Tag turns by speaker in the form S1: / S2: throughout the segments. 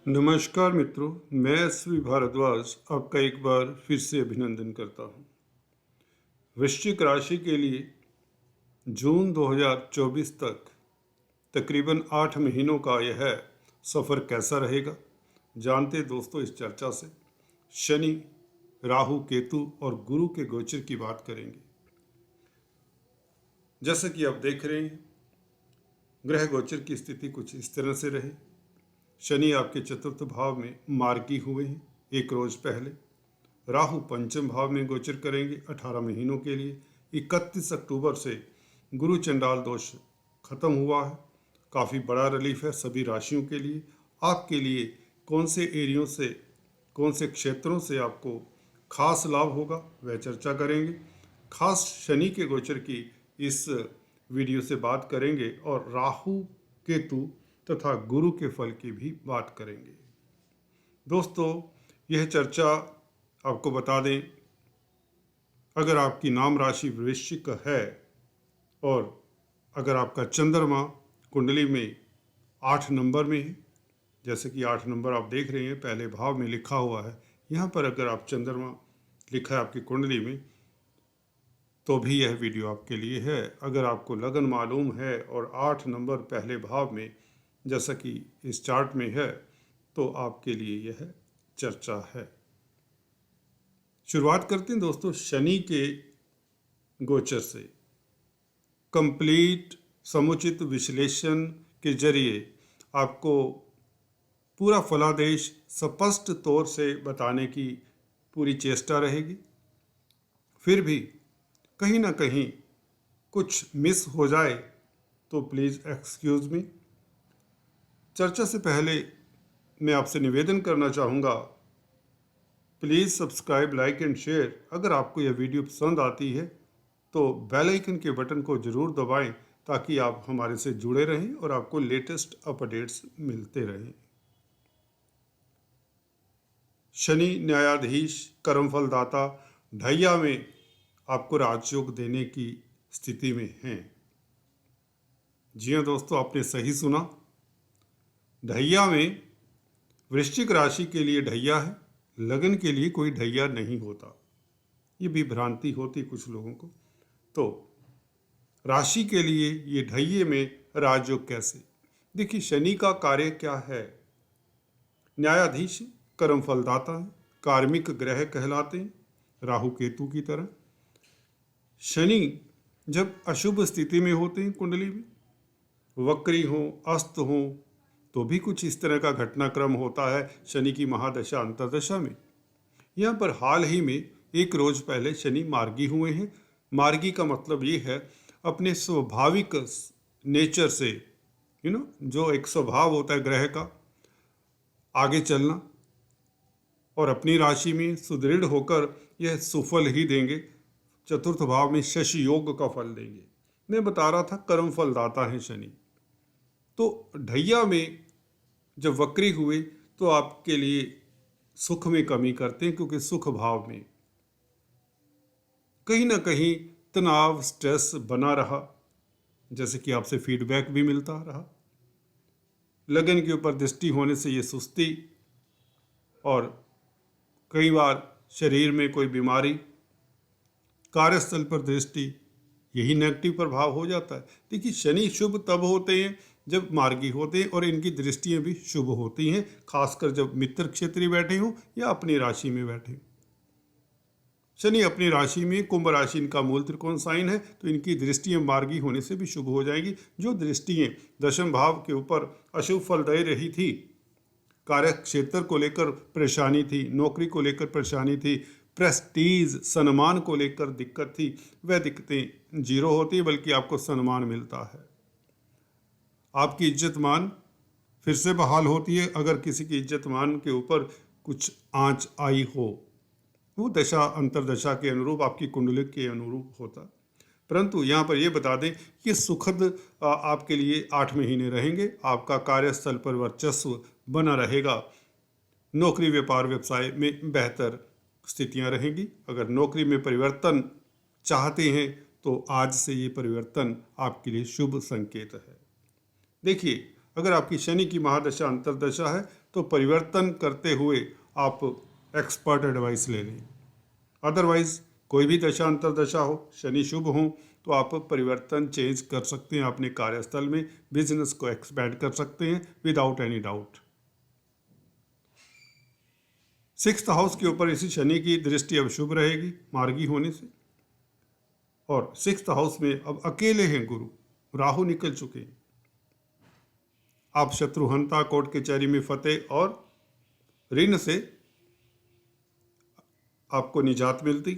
S1: नमस्कार मित्रों, मैं एसवी भारद्वाज आपका एक बार फिर से अभिनंदन करता हूं। वृश्चिक राशि के लिए जून 2024 तक तकरीबन 8 महीनों का यह सफ़र कैसा रहेगा, जानते दोस्तों इस चर्चा से। शनि, राहु, केतु और गुरु के गोचर की बात करेंगे। जैसा कि आप देख रहे हैं, ग्रह गोचर की स्थिति कुछ इस तरह से रहे। शनि आपके चतुर्थ भाव में मार्गी हुए हैं एक रोज पहले। राहु पंचम भाव में गोचर करेंगे 18 महीनों के लिए। 31 अक्टूबर से गुरु चंडाल दोष खत्म हुआ है। काफ़ी बड़ा रिलीफ है सभी राशियों के लिए। आपके लिए कौन से एरियो से, कौन से क्षेत्रों से आपको खास लाभ होगा, वह चर्चा करेंगे। खास शनि के गोचर की इस वीडियो से बात करेंगे और राहु, केतु तथा गुरु के फल की भी बात करेंगे। दोस्तों, यह चर्चा आपको बता दें, अगर आपकी नाम राशि वृश्चिक है और अगर आपका चंद्रमा कुंडली में 8 नंबर में है, जैसे कि 8 नंबर आप देख रहे हैं पहले भाव में लिखा हुआ है, यहाँ पर अगर आप चंद्रमा लिखा है आपकी कुंडली में, तो भी यह वीडियो आपके लिए है। अगर आपको लगन मालूम है और 8 नंबर पहले भाव में जैसा कि इस चार्ट में है, तो आपके लिए यह चर्चा है। शुरुआत करते हैं दोस्तों शनि के गोचर से। कंप्लीट समुचित विश्लेषण के जरिए आपको पूरा फलादेश स्पष्ट तौर से बताने की पूरी चेष्टा रहेगी। फिर भी कहीं ना कहीं कुछ मिस हो जाए तो प्लीज़ एक्सक्यूज़ मी। चर्चा से पहले मैं आपसे निवेदन करना चाहूँगा, please subscribe, like and share. अगर आपको यह वीडियो पसंद आती है तो बेल आइकन के बटन को ज़रूर दबाएं ताकि आप हमारे से जुड़े रहें और आपको लेटेस्ट अपडेट्स मिलते रहें। शनि न्यायाधीश, कर्मफलदाता, ढैया में आपको राजयोग देने की स्थिति में हैं। जी हाँ दोस्तों, आपने सही सुना। ढैया में वृश्चिक राशि के लिए ढैया है, लगन के लिए कोई ढैया नहीं होता। ये भी भ्रांति होती कुछ लोगों को। तो राशि के लिए ये ढैये में राजयोग कैसे? देखिए, शनि का कार्य क्या है? न्यायाधीश, कर्म फलदाता है, कार्मिक ग्रह कहलाते हैं, राहु केतु की तरह। शनि जब अशुभ स्थिति में होते हैं कुंडली में, वक्री हो, अस्त हो, तो भी कुछ इस तरह का घटनाक्रम होता है शनि की महादशा अंतर्दशा में। यहाँ पर हाल ही में एक रोज पहले शनि मार्गी हुए हैं। मार्गी का मतलब ये है अपने स्वाभाविक नेचर से, जो एक स्वभाव होता है ग्रह का, आगे चलना और अपनी राशि में सुदृढ़ होकर यह सुफल ही देंगे। चतुर्थ भाव में शशि योग का फल देंगे। मैं बता रहा था कर्म फलदाता है शनि। तो ढैया में जब वक्री हुए तो आपके लिए सुख में कमी करते हैं, क्योंकि सुख भाव में कहीं ना कहीं तनाव, स्ट्रेस बना रहा, जैसे कि आपसे फीडबैक भी मिलता रहा। लगन के ऊपर दृष्टि होने से ये सुस्ती और कई बार शरीर में कोई बीमारी, कार्यस्थल पर दृष्टि, यही नेगेटिव प्रभाव हो जाता है। देखिए, शनि शुभ तब होते हैं जब मार्गी होते हैं और इनकी दृष्टियां भी शुभ होती हैं, खासकर जब मित्र क्षेत्रीय बैठे हों या अपनी राशि में बैठे। शनि अपनी राशि में, कुंभ राशि इनका मूल त्रिकोण साइन है, तो इनकी दृष्टियां मार्गी होने से भी शुभ हो जाएगी। जो दृष्टियां दशम भाव के ऊपर अशुभ फल दे रही थी, कार्य क्षेत्र को लेकर परेशानी थी, नौकरी को लेकर परेशानी थी, प्रेस्टीज सम्मान को लेकर दिक्कत थी, वह दिक्कतें जीरो होती है, बल्कि आपको सम्मान मिलता है। आपकी इज्जत मान फिर से बहाल होती है अगर किसी की इज्जत मान के ऊपर कुछ आंच आई हो। वो दशा अंतरदशा के अनुरूप, आपकी कुंडली के अनुरूप होता। परंतु यहाँ पर यह बता दें कि सुखद आपके लिए 8 महीने रहेंगे। आपका कार्यस्थल पर वर्चस्व बना रहेगा। नौकरी, व्यापार, व्यवसाय में बेहतर स्थितियाँ रहेंगी। अगर नौकरी में परिवर्तन चाहते हैं तो आज से ये परिवर्तन आपके लिए शुभ संकेत है। देखिए, अगर आपकी शनि की महादशा अंतरदशा है तो परिवर्तन करते हुए आप एक्सपर्ट एडवाइस ले लें। अदरवाइज कोई भी दशा अंतरदशा हो, शनि शुभ हो, तो आप परिवर्तन चेंज कर सकते हैं अपने कार्यस्थल में, बिजनेस को एक्सपैंड कर सकते हैं without any doubt. 6th house के ऊपर इसी शनि की दृष्टि अब शुभ रहेगी मार्गी होने से। और 6th हाउस में अब अकेले हैं गुरु, राहु निकल चुके हैं। आप शत्रुहंता, कोर्ट कचहरी में फतेह और ऋण से आपको निजात मिलती।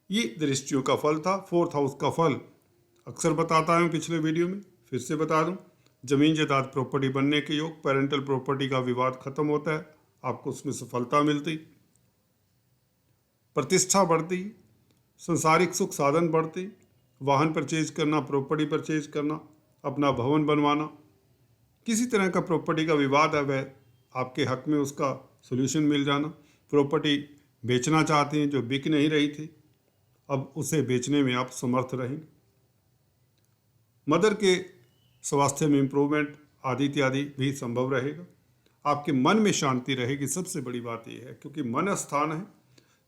S1: ये दृष्टियों का फल था। 4th हाउस का फल अक्सर बताता हूँ पिछले वीडियो में, फिर से बता दूं। जमीन जायदाद प्रॉपर्टी बनने के योग, पेरेंटल प्रॉपर्टी का विवाद खत्म होता है, आपको उसमें सफलता मिलती, प्रतिष्ठा बढ़ती, संसारिक सुख साधन बढ़ती, वाहन परचेज करना, प्रॉपर्टी परचेज करना, अपना भवन बनवाना, किसी तरह का प्रॉपर्टी का विवाद है वह आपके हक में उसका सोल्यूशन मिल जाना, प्रॉपर्टी बेचना चाहते हैं जो बिक नहीं रही थी, अब उसे बेचने में आप समर्थ रहेंगे। मदर के स्वास्थ्य में इम्प्रूवमेंट आदि इत्यादि भी संभव रहेगा। आपके मन में शांति रहेगी, सबसे बड़ी बात यह है, क्योंकि मन स्थान है,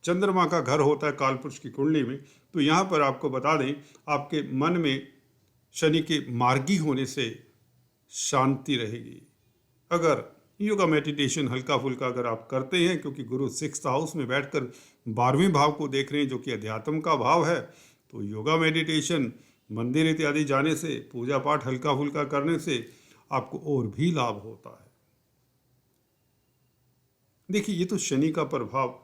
S1: चंद्रमा का घर होता है कालपुरुष की कुंडली में। तो यहाँ पर आपको बता दें, आपके मन में शनि के मार्गी होने से शांति रहेगी। अगर योगा मेडिटेशन हल्का फुल्का अगर आप करते हैं, क्योंकि गुरु 6th हाउस में बैठकर 12वें भाव को देख रहे हैं जो कि अध्यात्म का भाव है, तो योगा मेडिटेशन, मंदिर इत्यादि जाने से, पूजा पाठ हल्का फुल्का करने से आपको और भी लाभ होता है। देखिए, ये तो शनि का प्रभाव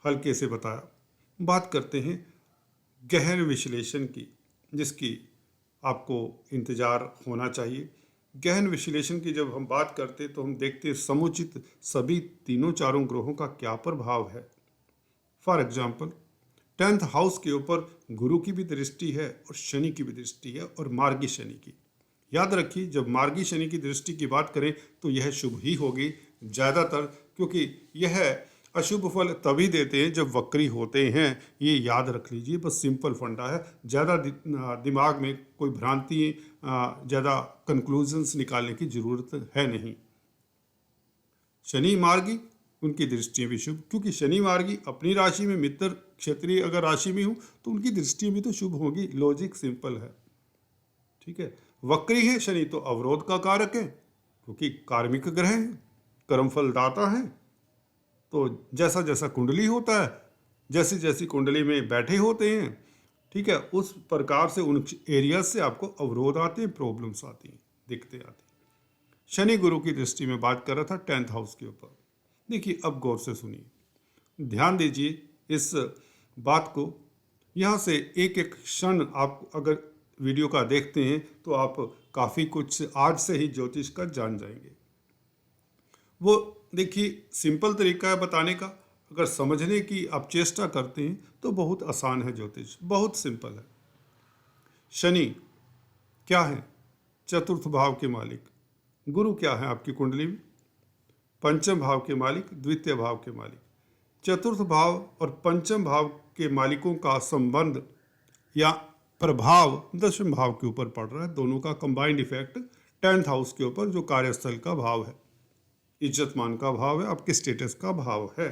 S1: हल्के से बताया। बात करते हैं गहन विश्लेषण की, जिसकी आपको इंतजार होना चाहिए। गहन विश्लेषण की जब हम बात करते हैं तो हम देखते हैं समुचित सभी तीनों चारों ग्रहों का क्या प्रभाव है। फॉर एग्जाम्पल 10th हाउस के ऊपर गुरु की भी दृष्टि है और शनि की भी दृष्टि है, और मार्गी शनि की। याद रखिए, जब मार्गी शनि की दृष्टि की बात करें तो यह शुभ ही होगी ज़्यादातर, क्योंकि यह अशुभ फल तभी देते हैं जब वक्री होते हैं। ये याद रख लीजिए, बस सिंपल फंडा है, ज़्यादा दिमाग में कोई भ्रांति, ज़्यादा कंक्लूजन्स निकालने की ज़रूरत है नहीं। शनि मार्गी, उनकी दृष्टियाँ भी शुभ, क्योंकि शनि मार्गी अपनी राशि में, मित्र क्षत्रिय अगर राशि में हो तो उनकी दृष्टियाँ भी तो शुभ होगी। लॉजिक सिंपल है, ठीक है। वक्री है शनि तो अवरोध का कारक है, क्योंकि कार्मिक ग्रह है, कर्मफल दाता है। तो जैसा जैसा कुंडली होता है, जैसी जैसी कुंडली में बैठे होते हैं, ठीक है, उस प्रकार से उन एरिया से आपको अवरोध आते हैं, प्रॉब्लम्स आती हैं, दिक्कतें आती हैं। शनि गुरु की दृष्टि में बात कर रहा था 10th हाउस के ऊपर। देखिए, अब गौर से सुनिए, ध्यान दीजिए इस बात को। यहाँ से एक एक क्षण आप अगर वीडियो का देखते हैं तो आप काफ़ी कुछ आज से ही ज्योतिष का जान जाएंगे। वो देखिए, सिंपल तरीका है बताने का, अगर समझने की आप चेष्टा करते हैं तो बहुत आसान है ज्योतिष, बहुत सिंपल है। शनि क्या है? 4th भाव के मालिक। गुरु क्या है आपकी कुंडली में? 5th भाव के मालिक, 2य भाव के मालिक। 4th भाव और 5th भाव के मालिकों का संबंध या प्रभाव 10वें भाव के ऊपर पड़ रहा है। दोनों का कंबाइंड इफेक्ट 10th हाउस के ऊपर, जो कार्यस्थल का भाव है, इज्जत मान का भाव है, आपके स्टेटस का भाव है।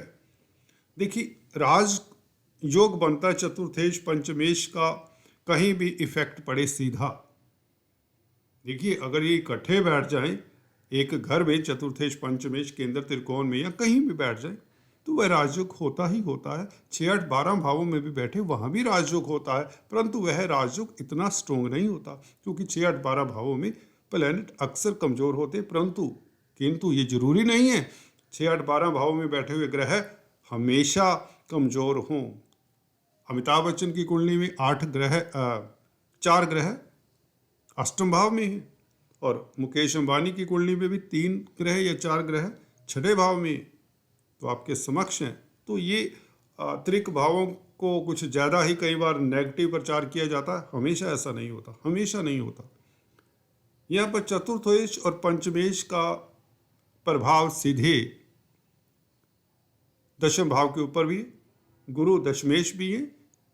S1: देखिए, राज योग बनता है चतुर्थेश पंचमेश का, कहीं भी इफेक्ट पड़े सीधा। देखिए, अगर ये इकट्ठे बैठ जाएं एक घर में, चतुर्थेश पंचमेश केंद्र त्रिकोण में या कहीं भी बैठ जाएं, तो वह राजयोग होता ही होता है। 6, 8, 12 भावों में भी बैठे वहाँ भी राजयोग होता है, परंतु वह राजयोग इतना स्ट्रोंग नहीं होता, क्योंकि 6, 8, 12 भावों में प्लैनेट अक्सर कमजोर होते, किंतु ये जरूरी नहीं है 6, 8, 12 भावों में बैठे हुए ग्रह हमेशा कमजोर हों। अमिताभ बच्चन की कुंडली में 4 ग्रह अष्टम भाव में है, और मुकेश अंबानी की कुंडली में भी 3 ग्रह या 4 ग्रह 6ठे भाव में, तो आपके समक्ष हैं। तो ये त्रिक भावों को कुछ ज़्यादा ही कई बार नेगेटिव प्रचार किया जाता है, हमेशा ऐसा नहीं होता, हमेशा नहीं होता। यहाँ पर चतुर्थेश और पंचमेश का प्रभाव सीधे 10वें भाव के ऊपर भी है। गुरु दशमेश भी है,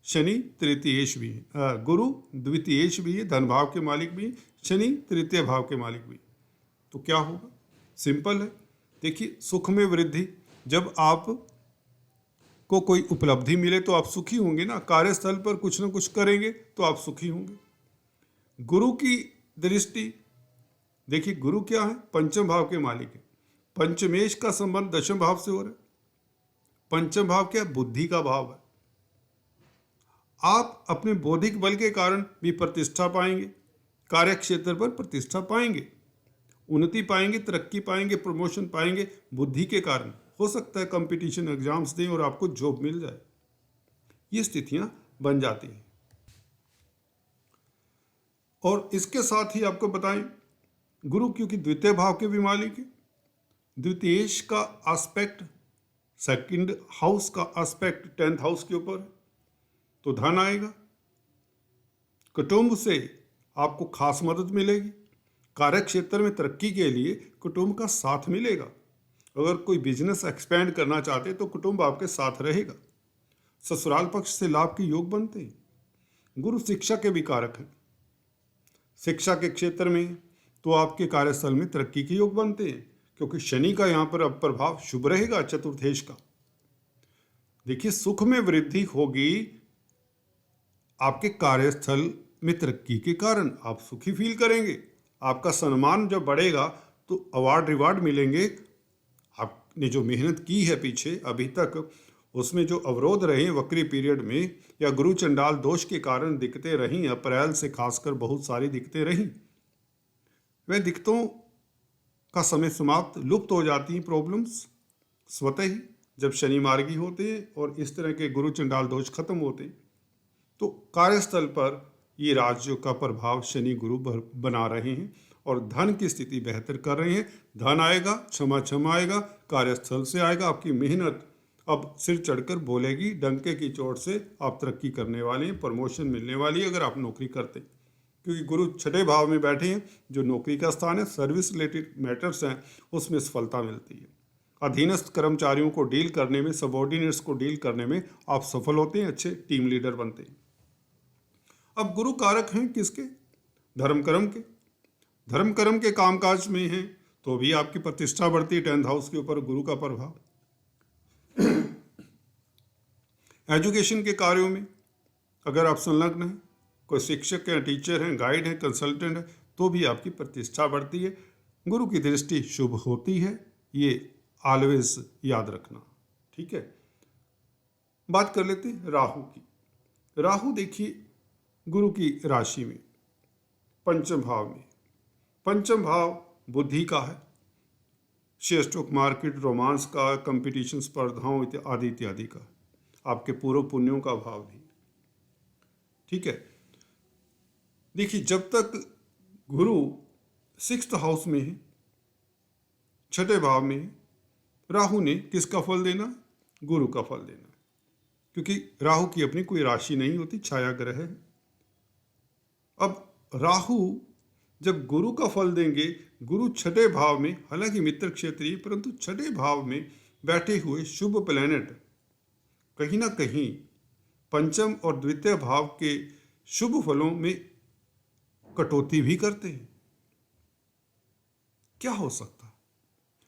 S1: शनि तृतीयेश भी है, गुरु द्वितीयेश भी है, धन भाव के मालिक भी है, शनि तृतीय भाव के मालिक भी। तो क्या होगा? सिंपल है, देखिए सुख में वृद्धि, जब आप को कोई उपलब्धि मिले तो आप सुखी होंगे ना, कार्यस्थल पर कुछ ना कुछ करेंगे तो आप सुखी होंगे। गुरु की दृष्टि, देखिए गुरु क्या है, पंचम भाव के मालिक है। पंचमेश का संबंध दशम भाव से हो रहा है। पंचम भाव क्या है, बुद्धि का भाव है। आप अपने बौद्धिक बल के कारण भी प्रतिष्ठा पाएंगे, कार्य क्षेत्र पर प्रतिष्ठा पाएंगे, उन्नति पाएंगे, तरक्की पाएंगे, प्रमोशन पाएंगे। बुद्धि के कारण हो सकता है कंपटीशन एग्जाम्स दें और आपको जॉब मिल जाए, ये स्थितियां बन जाती हैं। और इसके साथ ही आपको बताएं, गुरु क्योंकि द्वितीय भाव के भी मालिक है, द्वितीयेश का एस्पेक्ट, सेकंड हाउस का एस्पेक्ट 10th हाउस के ऊपर है, तो धन आएगा। कुटुंब से आपको खास मदद मिलेगी, कार्य क्षेत्र में तरक्की के लिए कुटुंब का साथ मिलेगा। अगर कोई बिजनेस एक्सपेंड करना चाहते तो कुटुंब आपके साथ रहेगा। ससुराल पक्ष से लाभ के योग बनते हैं। गुरु शिक्षा के भी कारक हैं, शिक्षा के क्षेत्र में तो आपके कार्यस्थल में तरक्की के योग बनते हैं, क्योंकि शनि का यहाँ पर अब प्रभाव शुभ रहेगा चतुर्थेश का। देखिए सुख में वृद्धि होगी आपके कार्यस्थल में तरक्की के कारण, आप सुखी फील करेंगे। आपका सम्मान जब बढ़ेगा तो अवार्ड रिवार्ड मिलेंगे। आपने जो मेहनत की है पीछे अभी तक, उसमें जो अवरोध रहे वक्री पीरियड में या गुरु चंडाल दोष के कारण दिक्कतें रहीं, अप्रैल से खासकर बहुत सारी दिक्कतें रहीं, वह दिक्कतों का समय समाप्त, लुप्त हो जाती हैं प्रॉब्लम्स स्वतः ही जब शनि मार्गी होते हैं और इस तरह के गुरु चंडाल दोष खत्म होते हैं। तो कार्यस्थल पर ये राज्यों का प्रभाव शनि गुरु बना रहे हैं और धन की स्थिति बेहतर कर रहे हैं। धन आएगा, क्षमा आएगा, कार्यस्थल से आएगा। आपकी मेहनत अब सिर चढ़कर बोलेगी, डंके की चोट से आप तरक्की करने वाले हैं, प्रमोशन मिलने वाली है अगर आप नौकरी करते हैं, क्योंकि गुरु छठे भाव में बैठे हैं, जो नौकरी का स्थान है, सर्विस रिलेटेड मैटर्स हैं, उसमें सफलता मिलती है। अधीनस्थ कर्मचारियों को डील करने में, सबऑर्डिनेट्स को डील करने में आप सफल होते हैं, अच्छे टीम लीडर बनते हैं। अब गुरु कारक हैं किसके, धर्म कर्म के। धर्म कर्म के कामकाज में हैं तो भी आपकी प्रतिष्ठा बढ़ती है, 10th हाउस के ऊपर गुरु का प्रभाव। एजुकेशन के कार्यों में अगर आप संलग्न हैं, कोई शिक्षक हैं, टीचर हैं, गाइड हैं, कंसल्टेंट हैं, तो भी आपकी प्रतिष्ठा बढ़ती है। गुरु की दृष्टि शुभ होती है, ये ऑलवेज याद रखना, ठीक है। बात कर लेते हैं राहु की। राहु देखिए गुरु की राशि में, पंचम भाव में। पंचम भाव बुद्धि का है, शेयर स्टॉक मार्केट, रोमांस का, कंपटीशन, स्पर्धाओं आदि इत्यादि का, आपके पूर्व पुण्यों का भाव भी, ठीक है। देखिए जब तक गुरु 6th हाउस में है, छठे भाव में है, राहु ने किसका फल देना, गुरु का फल देना, क्योंकि राहु की अपनी कोई राशि नहीं होती, छाया ग्रह है। अब राहु जब गुरु का फल देंगे, गुरु छठे भाव में, हालांकि मित्र क्षेत्रीय, परंतु छठे भाव में बैठे हुए शुभ प्लैनेट कहीं ना कहीं पंचम और द्वितीय भाव के शुभ फलों में कटौती भी करते हैं। क्या हो सकता है,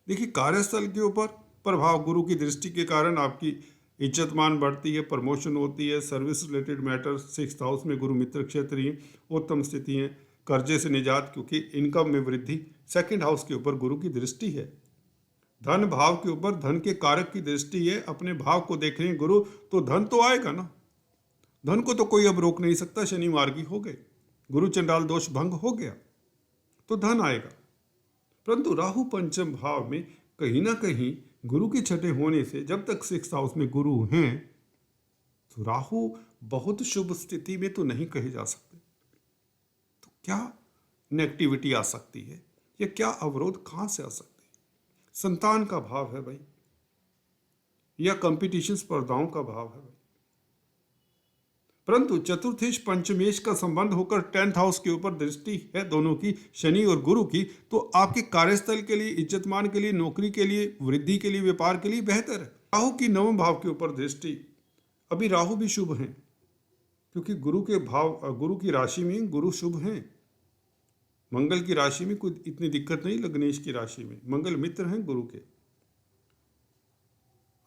S1: देखिए कार्यस्थल के ऊपर प्रभाव गुरु की दृष्टि के कारण आपकी इज्जत मान बढ़ती है, प्रमोशन होती है, service related matter. 6th house में गुरु मित्र क्षेत्रीय, उत्तम स्थिति है, कर्जे से निजात क्योंकि इनकम में वृद्धि। 2nd हाउस के ऊपर गुरु की दृष्टि है, धन भाव के ऊपर धन के कारक की दृष्टि है, अपने भाव को देख रहे हैं गुरु, तो धन तो आएगा ना, धन को तो कोई अब रोक नहीं सकता। शनि मार्गी हो गए, गुरु चंडाल दोष भंग हो गया तो धन आएगा। परंतु राहु पंचम भाव में कहीं ना कहीं गुरु के छठे होने से, जब तक 6th हाउस में गुरु हैं, तो राहु बहुत शुभ स्थिति में तो नहीं कहे जा सकते। तो क्या नेगेटिविटी आ सकती है या क्या अवरोध कहां से आ सकते हैं? संतान का भाव है भाई, या कंपटीशन स्पर्धाओं का भाव है भाई। परंतु चतुर्थेश पंचमेश का संबंध होकर 10th हाउस के ऊपर दृष्टि है दोनों की, शनि और गुरु की, तो आपके कार्यस्थल के लिए, इज्जतमान के लिए, नौकरी के लिए, वृद्धि के लिए, व्यापार के लिए बेहतर है। राहु की 9वें भाव के ऊपर दृष्टि, अभी राहु भी शुभ हैं क्योंकि गुरु के भाव, गुरु की राशि में गुरु शुभ हैं। मंगल की राशि में कोई इतनी दिक्कत नहीं, लग्नेश की राशि में मंगल मित्र हैं गुरु के,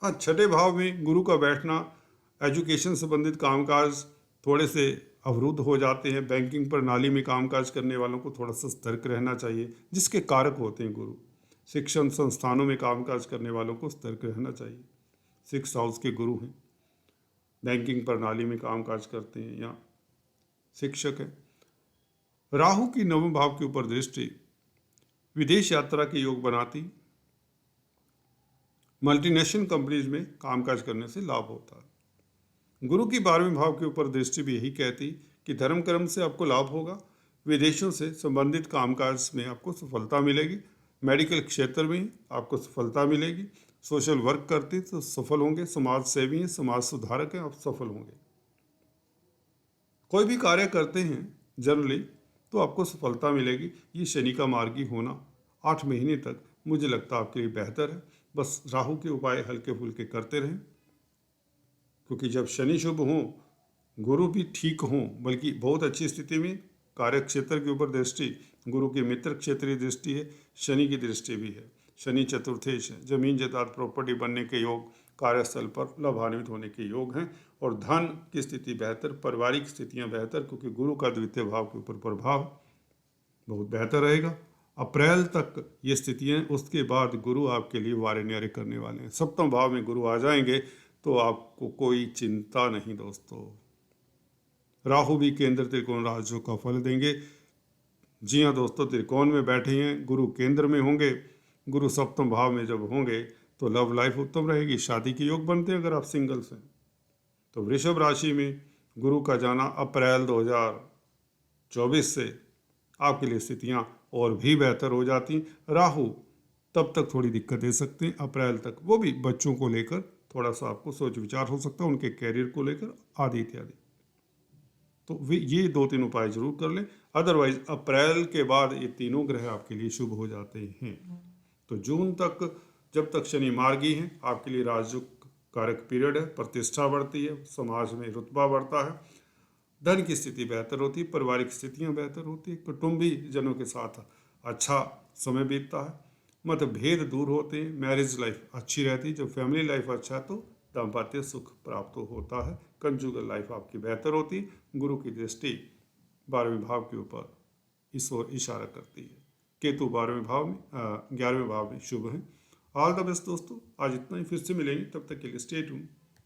S1: हाँ, छठे भाव में गुरु का बैठना, एजुकेशन संबंधित कामकाज थोड़े से अवरुद्ध हो जाते हैं। बैंकिंग प्रणाली में कामकाज करने वालों को थोड़ा सा सतर्क रहना चाहिए, जिसके कारक होते हैं गुरु। शिक्षण संस्थानों में कामकाज करने वालों को सतर्क रहना चाहिए। 6th हाउस के गुरु हैं, बैंकिंग प्रणाली में कामकाज करते हैं या शिक्षक हैं। राहु की नवम भाव के ऊपर दृष्टि विदेश यात्रा के योग बनाती, मल्टीनेशनल कंपनीज में कामकाज करने से लाभ होता है। गुरु की 12वें भाव के ऊपर दृष्टि भी यही कहती कि धर्म कर्म से आपको लाभ होगा, विदेशों से संबंधित कामकाज में आपको सफलता मिलेगी, मेडिकल क्षेत्र में आपको सफलता मिलेगी, सोशल वर्क करते तो सफल होंगे, समाज सेवी हैं, समाज सुधारक हैं, आप सफल होंगे। कोई भी कार्य करते हैं जनरली तो आपको सफलता मिलेगी। ये शनि का मार्गी होना 8 महीने तक मुझे लगता है आपके लिए बेहतर है। बस राहु के उपाय हल्के फुल्के करते रहें, क्योंकि जब शनि शुभ हों, गुरु भी ठीक हों, बल्कि बहुत अच्छी स्थिति में, कार्य क्षेत्र के ऊपर दृष्टि, गुरु की मित्र क्षेत्रीय दृष्टि है, शनि की दृष्टि भी है। शनि चतुर्थेश है, जमीन जायदाद प्रॉपर्टी बनने के योग, कार्यस्थल पर लाभान्वित होने के योग हैं, और धन की स्थिति बेहतर, पारिवारिक स्थितियां बेहतर, क्योंकि गुरु का द्वितीय भाव के ऊपर प्रभाव बहुत बेहतर रहेगा। अप्रैल तक ये स्थितियां, उसके बाद गुरु आपके लिए वारे न्यारे करने वाले हैं। 7वें भाव में गुरु आ जाएंगे तो आपको कोई चिंता नहीं दोस्तों। राहु भी केंद्र त्रिकोण राशियों का फल देंगे। जी हाँ दोस्तों, त्रिकोण में बैठे हैं, गुरु केंद्र में होंगे। गुरु 7वें भाव में जब होंगे तो लव लाइफ उत्तम रहेगी, शादी के योग बनते हैं अगर आप सिंगल्स हैं। तो वृषभ राशि में गुरु का जाना अप्रैल 2024 से आपके लिए स्थितियां और भी बेहतर हो जाती। राहु तब तक थोड़ी दिक्कत दे सकते हैं अप्रैल तक, वो भी बच्चों को लेकर थोड़ा सा आपको सोच विचार हो सकता है, उनके कैरियर को लेकर आदि इत्यादि। तो वे ये 2-3 उपाय जरूर कर लें। अदरवाइज अप्रैल के बाद ये तीनों ग्रह आपके लिए शुभ हो जाते हैं। तो जून तक, जब तक शनि मार्गी हैं, आपके लिए राजयोग कारक पीरियड है। प्रतिष्ठा बढ़ती है, समाज में रुतबा बढ़ता है, धन की स्थिति बेहतर होती है, पारिवारिक स्थितियां बेहतर होती है, कुटुंबी जनों के साथ अच्छा समय बीतता है, मतभेद दूर होते हैं, मैरिज लाइफ अच्छी रहती है। जब फैमिली लाइफ अच्छा है तो दाम्पत्य सुख प्राप्त होता है, कंजुगल लाइफ आपकी बेहतर होती है। गुरु की दृष्टि 12वें भाव के ऊपर इस ओर इशारा करती है। केतु 12वें भाव में 11वें भाव में शुभ है। ऑल द बेस्ट दोस्तों, आज इतना ही, फिर से मिलेंगे, तब तक के लिए स्टे ट्यून्ड।